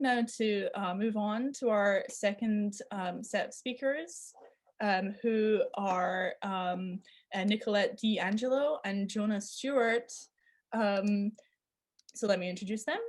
now to move on to our second set of speakers, who are Nicolette D'Angelo and Jonah Stewart. So let me introduce them.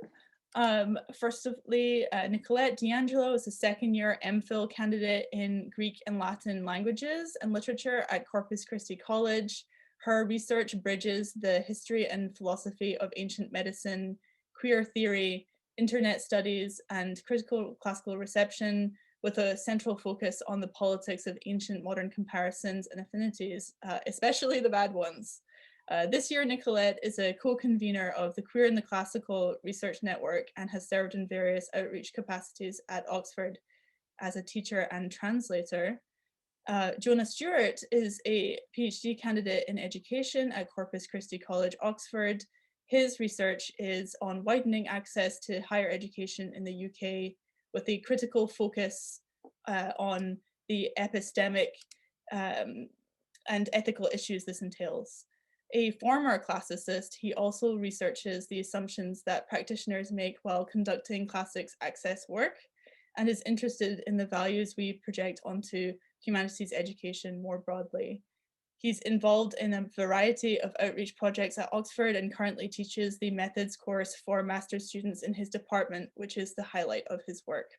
Firstly, Nicolette D'Angelo is a second-year MPhil candidate in Greek and Latin languages and literature at Corpus Christi College. Her research bridges the history and philosophy of ancient medicine, queer theory, internet studies, and critical classical reception, with a central focus on the politics of ancient modern comparisons and affinities, especially the bad ones. This year, Nicolette is a co-convener of the Queer in the Classical Research Network and has served in various outreach capacities at Oxford as a teacher and translator. Jonah Stewart is a PhD candidate in education at Corpus Christi College, Oxford. His research is on widening access to higher education in the UK, with a critical focus on the epistemic and ethical issues this entails. A former classicist, he also researches the assumptions that practitioners make while conducting classics access work, and is interested in the values we project onto humanities education more broadly. He's involved in a variety of outreach projects at Oxford and currently teaches the methods course for master's students in his department, which is the highlight of his work.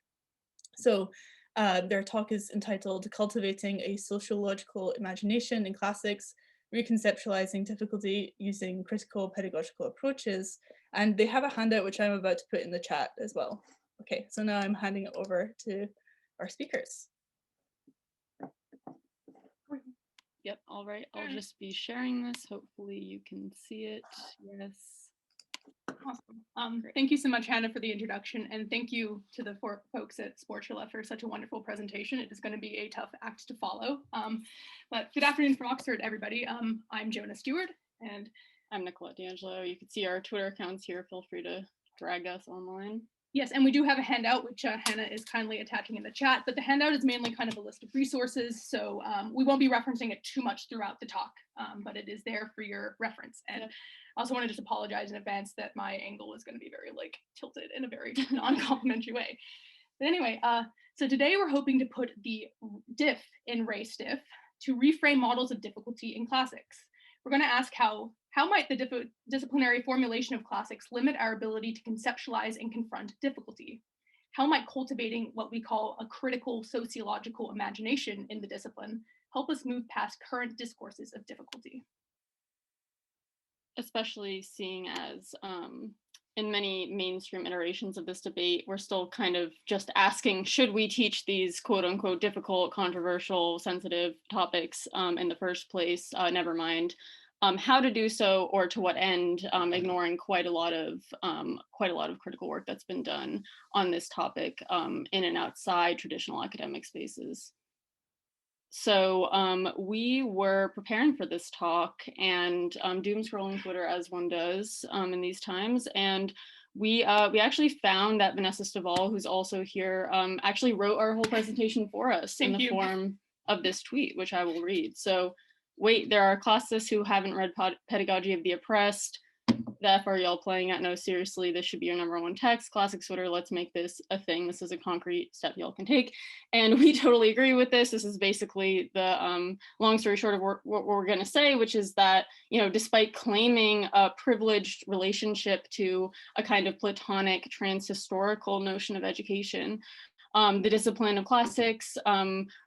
So their talk is entitled Cultivating a Sociological Imagination in Classics, Reconceptualizing Difficulty Using Critical Pedagogical Approaches. And they have a handout which I'm about to put in the chat as well. Okay, so now I'm handing it over to our speakers. Yep, all right, I'll just be sharing this. Hopefully you can see it. Yes. Awesome. Thank you so much, Hannah, for the introduction, and thank you to the four folks at Sportula for such a wonderful presentation. It is going to be a tough act to follow. But good afternoon from Oxford, everybody. I'm Jonah Stewart, and I'm Nicolette D'Angelo. You can see our Twitter accounts here. Feel free to drag us online. Yes, and we do have a handout, which Hannah is kindly attaching in the chat, but the handout is mainly kind of a list of resources, so we won't be referencing it too much throughout the talk, but it is there for your reference. And I also want to just apologize in advance that my angle is going to be very tilted in a very non-complimentary way. But anyway, so today we're hoping to put the diff in race diff to reframe models of difficulty in classics. We're going to ask how might the disciplinary formulation of classics limit our ability to conceptualize and confront difficulty? How might cultivating what we call a critical sociological imagination in the discipline help us move past current discourses of difficulty? Especially seeing as in many mainstream iterations of this debate, we're still kind of just asking, should we teach these quote unquote difficult, controversial, sensitive topics in the first place? Never mind how to do so or to what end, ignoring quite a lot of critical work that's been done on this topic in and outside traditional academic spaces. So we were preparing for this talk and doom scrolling Twitter as one does in these times, and we actually found that Vanessa Staval, who's also here, actually wrote our whole presentation for us in the form of this tweet, which I will read. So, wait, there are classicists who haven't read Pedagogy of the Oppressed. The F are y'all playing at? No, seriously, this should be your #1 text. Classics Twitter, let's make this a thing. This is a concrete step y'all can take. And we totally agree with this. This is basically the long story short of what we're going to say, which is that, you know, despite claiming a privileged relationship to a kind of Platonic trans-historical notion of education, the discipline of classics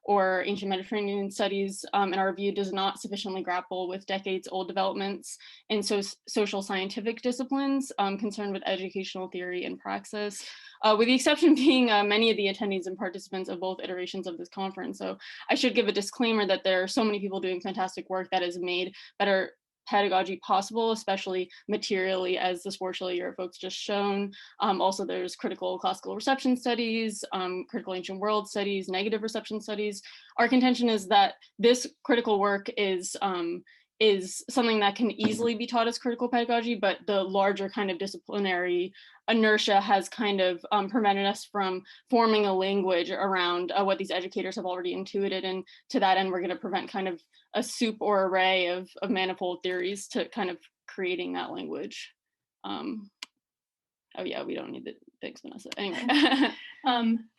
or ancient Mediterranean studies, in our view, does not sufficiently grapple with decades-old developments in social scientific disciplines concerned with educational theory and praxis, with the exception being many of the attendees and participants of both iterations of this conference. So I should give a disclaimer that there are so many people doing fantastic work that has made better pedagogy possible, especially materially, as the Sportula year folks just shown. Also, there's critical classical reception studies, critical ancient world studies, negative reception studies. Our contention is that this critical work is something that can easily be taught as critical pedagogy, but the larger kind of disciplinary inertia has kind of prevented us from forming a language around what these educators have already intuited. And to that end, we're going to prevent kind of a soup or array of manifold theories to kind of creating that language. Oh yeah, we don't need the thanks, Vanessa. Anyway.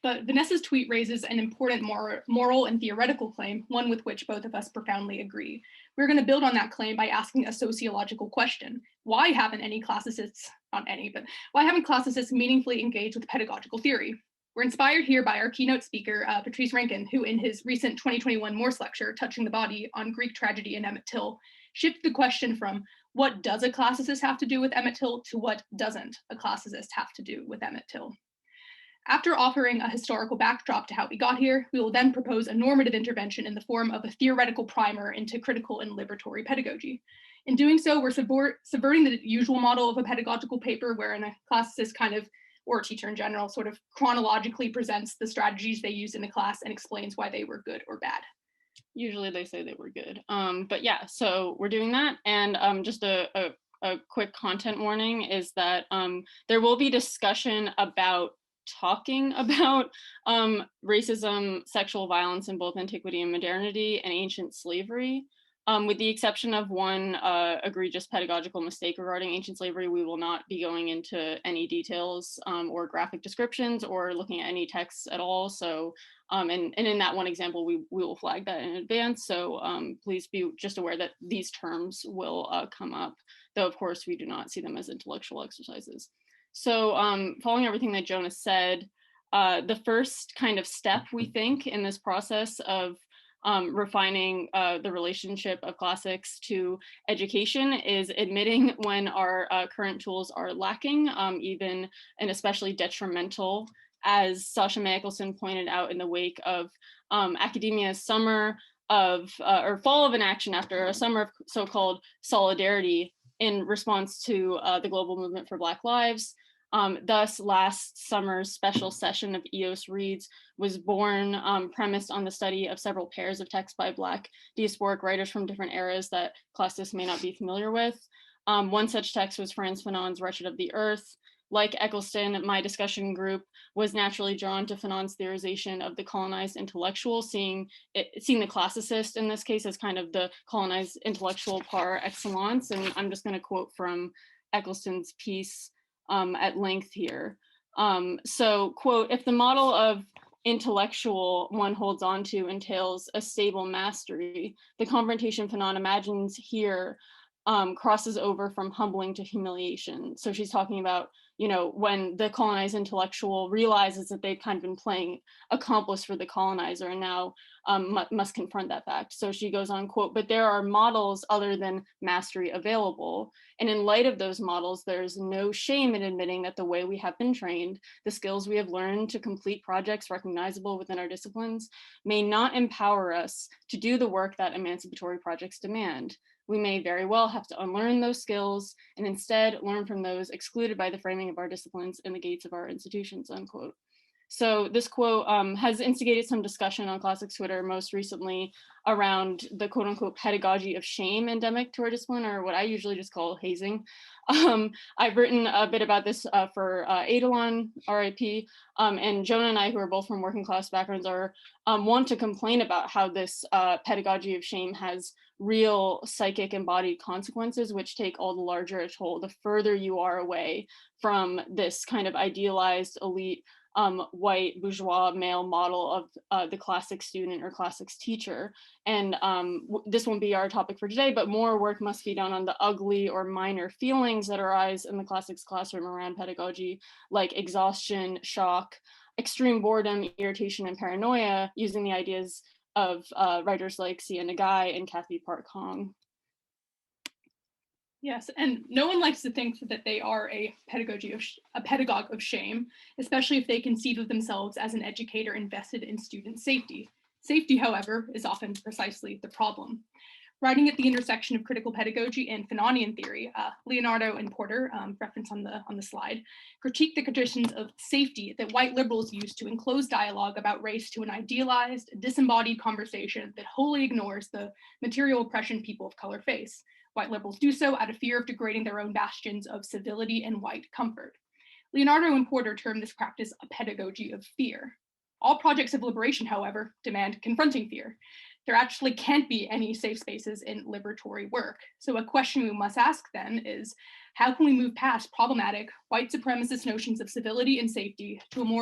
But Vanessa's tweet raises an important moral and theoretical claim, one with which both of us profoundly agree. We're going to build on that claim by asking a sociological question. Why haven't any classicists, not any, but why haven't classicists meaningfully engaged with pedagogical theory? We're inspired here by our keynote speaker, Patrice Rankin, who in his recent 2021 Morse lecture, Touching the Body on Greek Tragedy and Emmett Till, shifted the question from what does a classicist have to do with Emmett Till to what doesn't a classicist have to do with Emmett Till. After offering a historical backdrop to how we got here, we will then propose a normative intervention in the form of a theoretical primer into critical and liberatory pedagogy. In doing so, we're subverting the usual model of a pedagogical paper wherein a classicist kind of, or a teacher in general, sort of chronologically presents the strategies they used in the class and explains why they were good or bad. Usually they say they were good. But yeah, so we're doing that. And just a quick content warning is that there will be discussion about talking about racism, sexual violence in both antiquity and modernity, and ancient slavery. With the exception of one egregious pedagogical mistake regarding ancient slavery, we will not be going into any details or graphic descriptions or looking at any texts at all. So, and in that one example, we will flag that in advance. So please be just aware that these terms will come up, though of course we do not see them as intellectual exercises. So following everything that Jonas said, the first kind of step we think in this process of refining the relationship of classics to education is admitting when our current tools are lacking, even and especially detrimental, as Sasha May Eccleston pointed out in the wake of academia's summer of, or fall of inaction after a summer of so-called solidarity in response to the global movement for Black Lives. Thus, last summer's special session of EOS Reads was born premised on the study of several pairs of texts by Black diasporic writers from different eras that classicists may not be familiar with. One such text was Frantz Fanon's Wretched of the Earth. Like Eccleston, my discussion group was naturally drawn to Fanon's theorization of the colonized intellectual, seeing the classicist in this case as kind of the colonized intellectual par excellence. And I'm just going to quote from Eccleston's piece at length here. So, quote, if the model of intellectual one holds on to entails a stable mastery, the confrontation Fanon imagines here crosses over from humbling to humiliation. So she's talking about, you know, when the colonized intellectual realizes that they've kind of been playing accomplice for the colonizer and now must confront that fact. So she goes on, quote, but there are models other than mastery available. And in light of those models, there's no shame in admitting that the way we have been trained, the skills we have learned to complete projects recognizable within our disciplines, may not empower us to do the work that emancipatory projects demand. We may very well have to unlearn those skills and instead learn from those excluded by the framing of our disciplines and the gates of our institutions, unquote. So this quote has instigated some discussion on Classics Twitter, most recently around the quote unquote pedagogy of shame endemic to our discipline, or what I usually just call hazing. I've written a bit about this for Eidolon, RIP, and Jonah and I, who are both from working class backgrounds, are want to complain about how this pedagogy of shame has real psychic embodied consequences, which take all the larger a toll the further you are away from this kind of idealized elite white bourgeois male model of the classic student or classics teacher. And this won't be our topic for today, but more work must be done on the ugly or minor feelings that arise in the classics classroom around pedagogy, like exhaustion, shock, extreme boredom, irritation, and paranoia, using the ideas of writers like Sia Nagai and Kathy Park Hong. Yes, and no one likes to think that they are a pedagogue of shame, especially if they conceive of themselves as an educator invested in student safety. Safety, however, is often precisely the problem. Writing at the intersection of critical pedagogy and Fanonian theory, Leonardo and Porter, reference on the slide, critique the conditions of safety that white liberals use to enclose dialogue about race to an idealized, disembodied conversation that wholly ignores the material oppression people of color face. White liberals do so out of fear of degrading their own bastions of civility and white comfort. Leonardo and Porter term this practice a pedagogy of fear. All projects of liberation, however, demand confronting fear. there actually can't be any safe spaces in liberatory work. So a question we must ask then is, how can we move past problematic white supremacist notions of civility and safety to a more